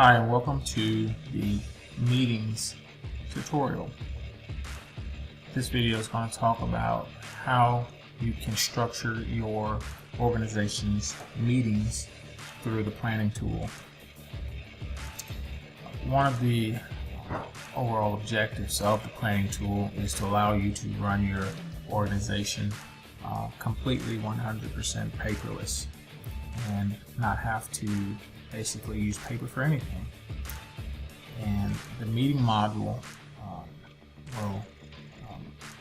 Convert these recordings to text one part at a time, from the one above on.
Hi, and welcome to the meetings tutorial. This video is going to talk about how you can structure your organization's meetings through the planning tool. One of the overall objectives of the planning tool is to allow you to run your organization completely 100% paperless and not have to basically use paper for anything. And the meeting module will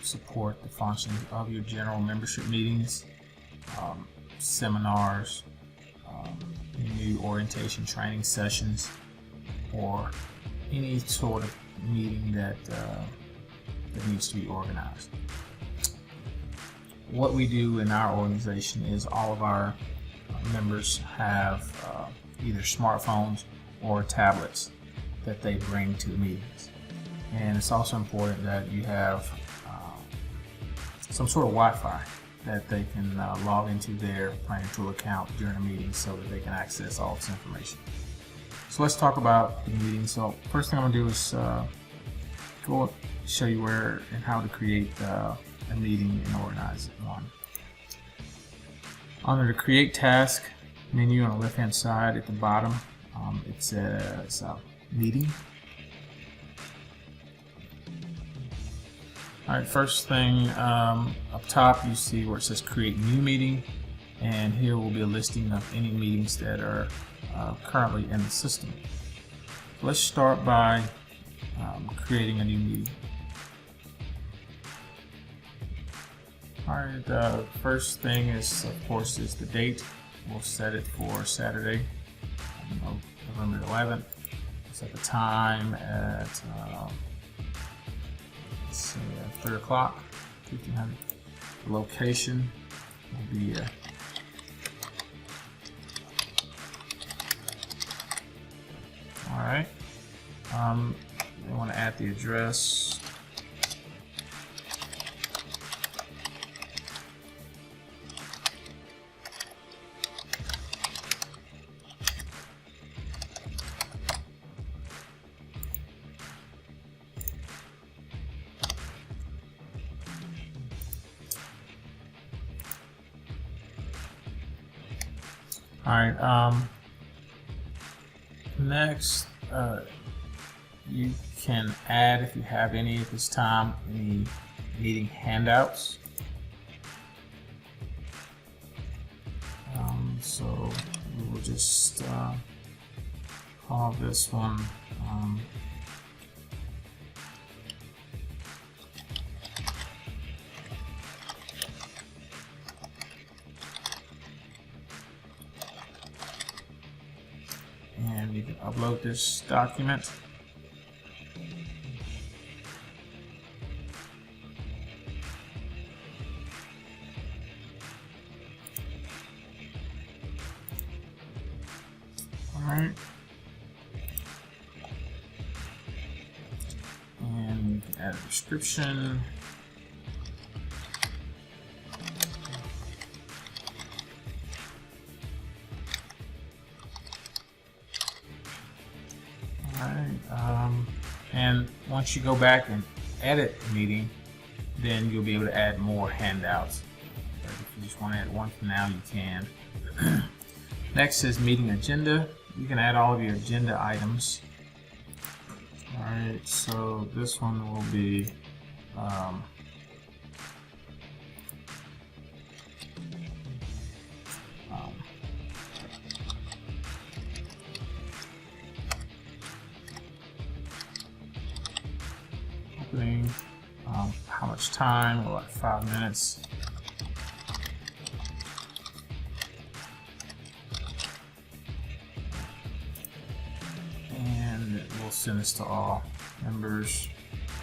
support the functions of your general membership meetings, seminars, new orientation training sessions, or any sort of meeting that needs to be organized. What we do in our organization is all of our members have either smartphones or tablets that they bring to the meetings. And it's also important that you have some sort of Wi-Fi that they can log into their planning tool account during a meeting so that they can access all this information. So let's talk about the meeting. So first thing I'm going to do is show you where and how to create a meeting and organize one. Under the Create Task menu on the left hand side at the bottom, it says Meeting. Alright, first thing up top you see where it says Create New Meeting, and here will be a listing of any meetings that are currently in the system. Let's start by creating a new meeting. Alright, the first thing is, of course, is the date. We'll set it for Saturday, November 11th. Set the time at 3 o'clock, 1500. The location will be alright. We want to add the address. Alright, next you can add, if you have any at this time, any meeting handouts. So we will just call this one and you can upload this document. Alright. And you can add a description. And once you go back and edit the meeting, then you'll be able to add more handouts. But if you just want to add one for now, you can. Next is meeting agenda. You can add all of your agenda items. Alright, so this one will be opening, how much time, well, like 5 minutes. And we'll send this to all members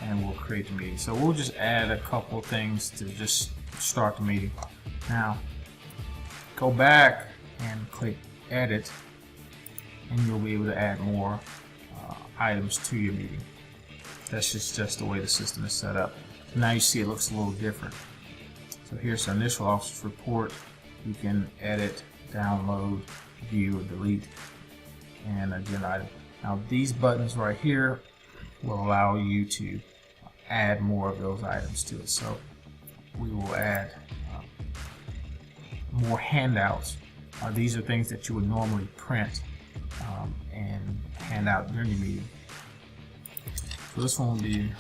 and we'll create the meeting. So we'll just add a couple of things to just start the meeting. Now, go back and click Edit and you'll be able to add more items to your meeting. That's just the way the system is set up. So now you see it looks a little different. So here's our initial officer's report. You can edit, download, view, or delete, and agenda item. Now these buttons right here will allow you to add more of those items to it. So we will add more handouts. These are things that you would normally print and hand out during your meeting. So this one will be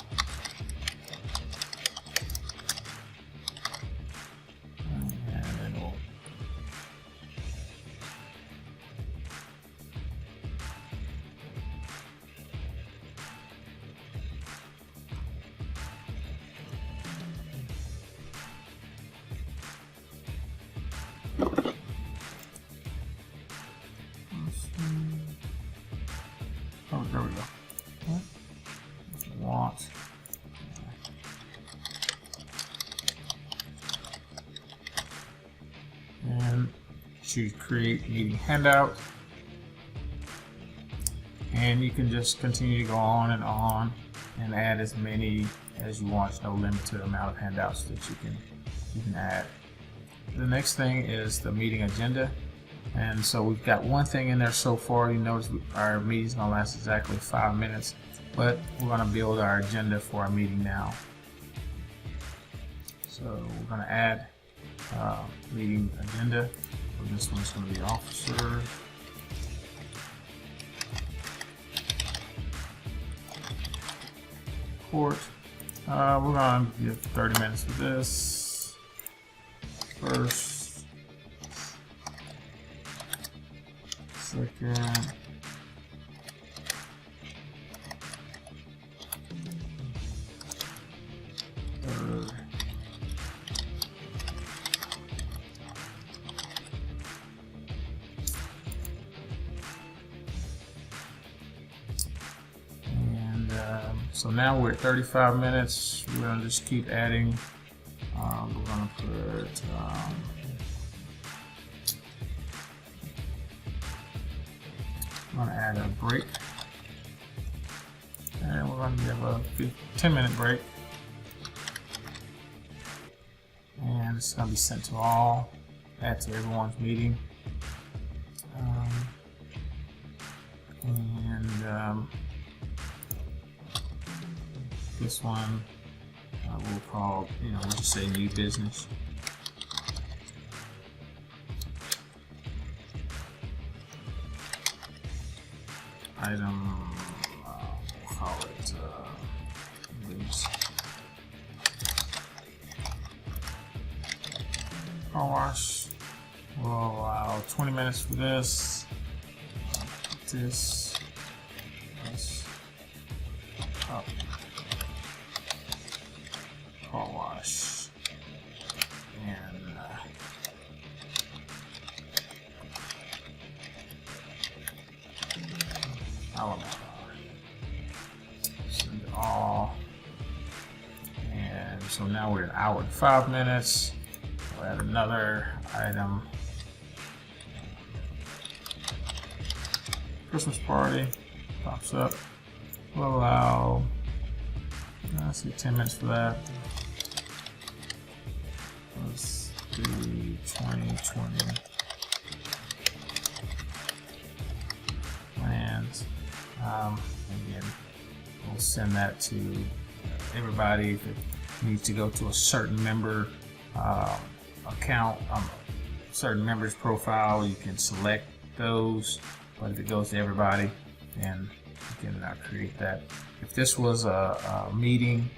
oh, there we go. Want and choose create meeting handout, and you can just continue to go on and add as many as you want. There's no limit to the amount of handouts that you can add. The next thing is the meeting agenda. And so we've got one thing in there so far. You notice our meeting's gonna last exactly 5 minutes, but we're gonna build our agenda for our meeting now. So we're gonna add meeting agenda. So this one's gonna be officer. Report. We're gonna give 30 minutes for this. First, second, third, and so now we're at 35 minutes. We're gonna just keep adding. We're gonna put I'm going to add a break, and we're going to give a 10-minute break, and it's going to be sent to all, add to everyone's meeting, and this one we'll call, we'll just say new business. Item, we'll call it car wash. We'll allow 20 minutes for this. This up. Car wash. And send it all, and so now we're at 1 hour and 5 minutes. We'll add another item. Christmas party pops up. We'll allow, let's see, 10 minutes for that. Let's do 2020 plans. Again, we'll send that to everybody. If it needs to go to a certain member account, certain member's profile, you can select those. But if it goes to everybody, then you can create that. If this was a meeting,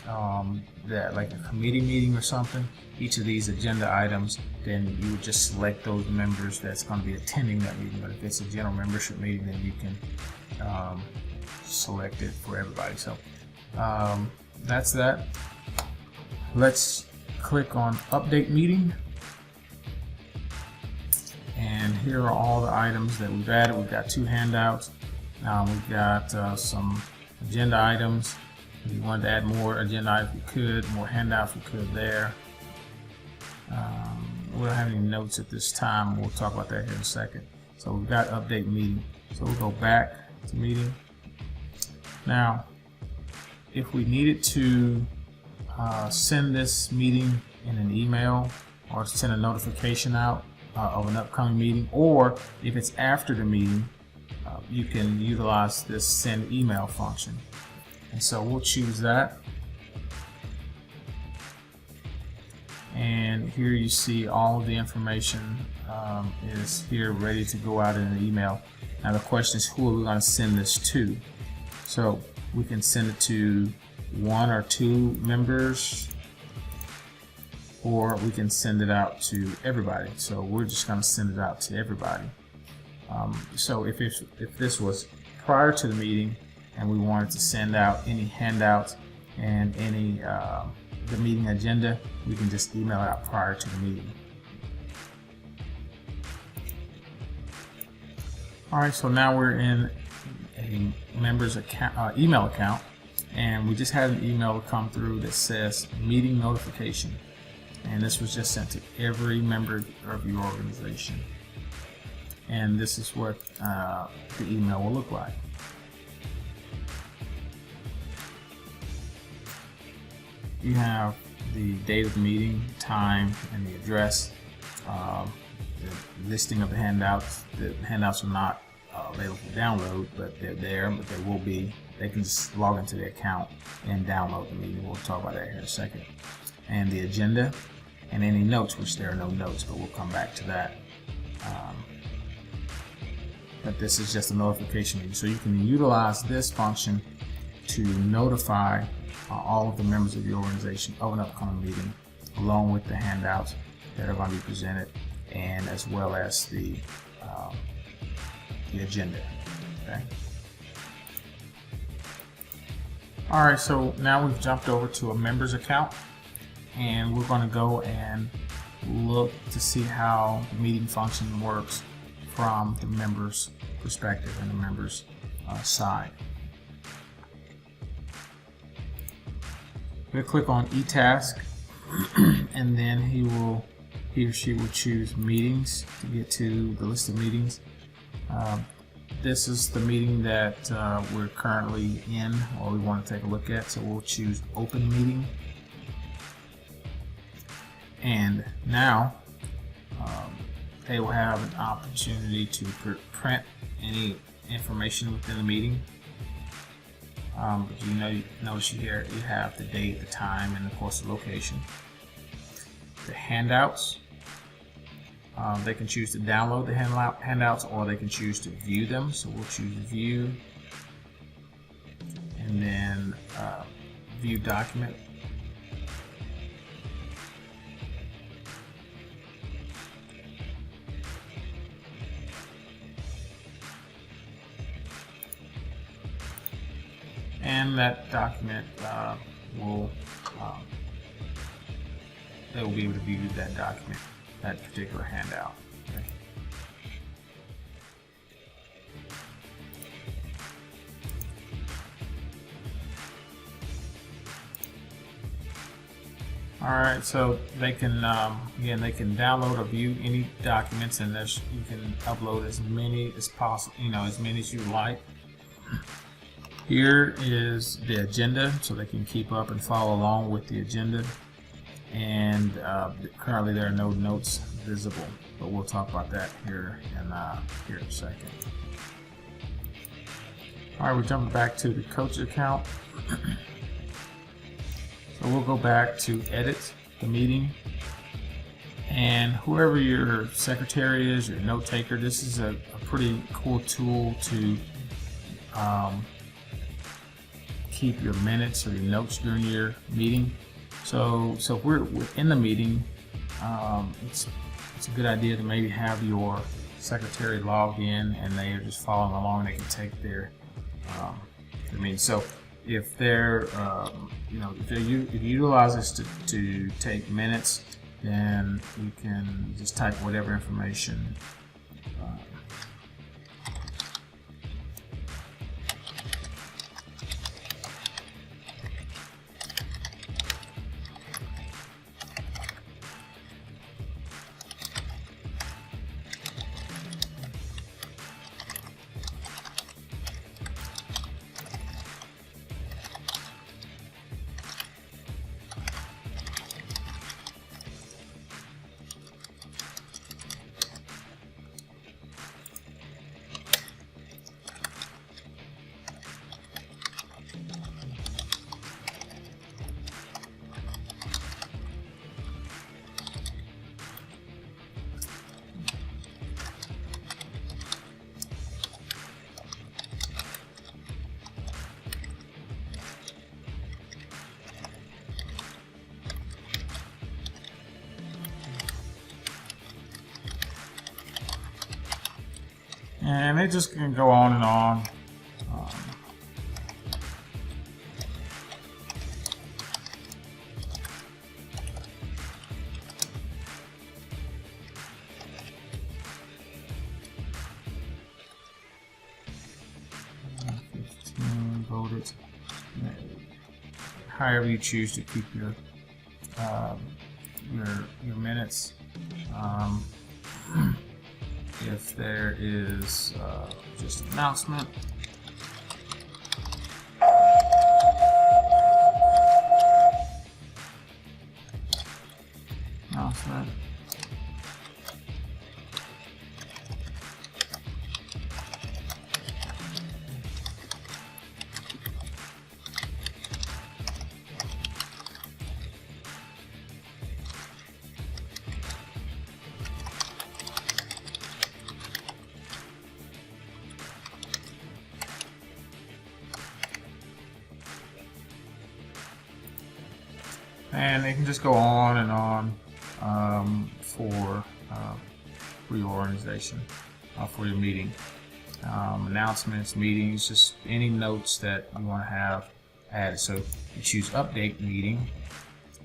that like a committee meeting or something, each of these agenda items, then you would just select those members that's going to be attending that meeting. But if it's a general membership meeting, then you can select it for everybody. So that's that. Let's click on update meeting, and here are all the items that we've added. We've got 2 handouts. We've got some agenda items. If you wanted to add more agenda items, we could. More handouts, we could there. We don't have any notes at this time. We'll talk about that here in a second. So we've got update meeting. So we'll go back to meeting. Now, if we needed to send this meeting in an email or send a notification out of an upcoming meeting, or if it's after the meeting, you can utilize this send email function. And so we'll choose that. And here you see all of the information is here ready to go out in an email. Now the question is, who are we going to send this to? So we can send it to 1 or 2 members, or we can send it out to everybody. So we're just going to send it out to everybody. So if this was prior to the meeting and we wanted to send out any handouts and any the meeting agenda, we can just email it out prior to the meeting. Alright, so now we're in a member's account, email account, and we just had an email come through that says meeting notification, and this was just sent to every member of your organization. And this is what the email will look like. You have the date of the meeting, time, and the address. The listing of the handouts. The handouts are not available for download, but they're there. But they will be. They can just log into the account and download the meeting. We'll talk about that here in a second. And the agenda and any notes, which there are no notes, but we'll come back to that. But this is just a notification meeting, so you can utilize this function to notify all of the members of your organization of an upcoming meeting, along with the handouts that are going to be presented, and as well as the agenda. Okay. All right, so now we've jumped over to a members account, and we're going to go and look to see how the meeting function works from the members' perspective and the members' side. We'll click on eTask, and then he or she will choose meetings to get to the list of meetings. This is the meeting that we're currently in, or we want to take a look at, so we'll choose open meeting. And now they will have an opportunity to print any information within the meeting. But notice here you have the date, the time, and of course the location. The handouts, they can choose to download the handouts, or they can choose to view them. So we'll choose view, and then view document. And that document they will be able to view that document, that particular handout. Okay. All right, so they can again, they can download or view any documents, and you can upload as many as possible, as many as you like. Here is the agenda, so they can keep up and follow along with the agenda. And currently there are no notes visible, but we'll talk about that here in a second. All right, we're jumping back to the coach account. So we'll go back to edit the meeting, and whoever your secretary is, your note taker, this is a pretty cool tool to keep your minutes or your notes during your meeting. So if we're within the meeting, it's a good idea to maybe have your secretary logged in, and they are just following along. They can take their meeting. So if they're if you utilize this to take minutes, then you can just type whatever information. And it just can go on and on. Voted. However you choose to keep your minutes. If there is just an announcement. And they can just go on and on for reorganization for your meeting. Announcements, meetings, just any notes that you want to have added. So you choose update meeting,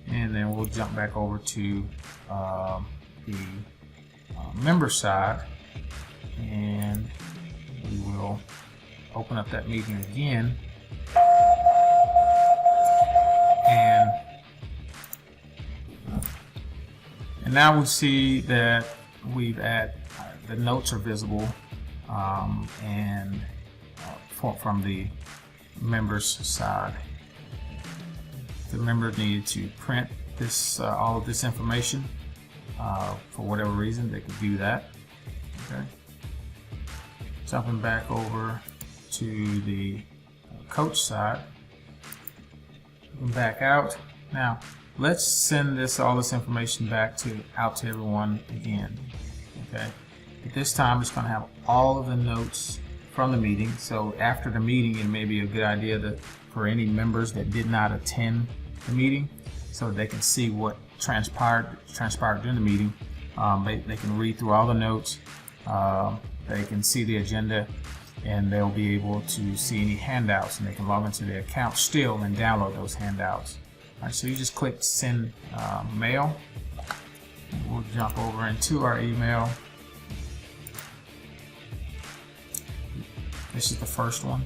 and then we'll jump back over to the member side, and we will open up that meeting again. And now we see that we've added the notes are visible and from the members side. The member needed to print this all of this information for whatever reason. They could do that. Okay. Jumping back over to the coach side. Back out now. Let's send all this information back out to everyone again. Okay. At this time, it's going to have all of the notes from the meeting. So after the meeting, it may be a good idea for any members that did not attend the meeting, so they can see what transpired during the meeting. They can read through all the notes. They can see the agenda, and they'll be able to see any handouts, and they can log into their account still and download those handouts. Alright, so you just click send mail. We'll jump over into our email. This is the first one.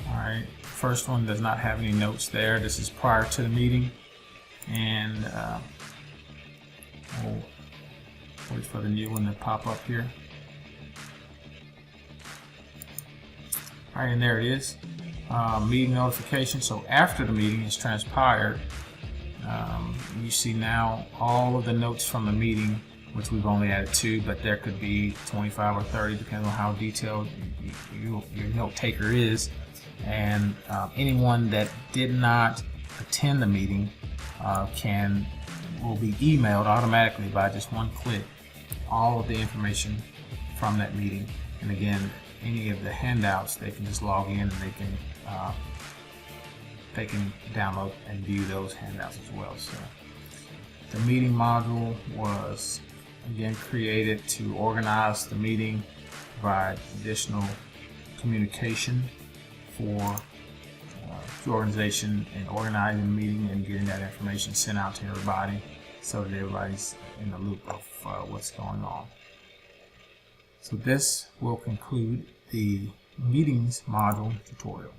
Alright, first one does not have any notes there. This is prior to the meeting. And we'll wait for the new one to pop up here. Alright, and there it is. Meeting notification. So after the meeting has transpired, you see now all of the notes from the meeting, which we've only added 2, but there could be 25 or 30 depending on how detailed your note taker is. And anyone that did not attend the meeting will be emailed automatically by just one click all of the information from that meeting. And again, any of the handouts, they can just log in and they can download and view those handouts as well. So the meeting module was again created to organize the meeting, provide additional communication for the organization and organizing the meeting and getting that information sent out to everybody so that everybody's in the loop of what's going on. So this will conclude the meetings module tutorial.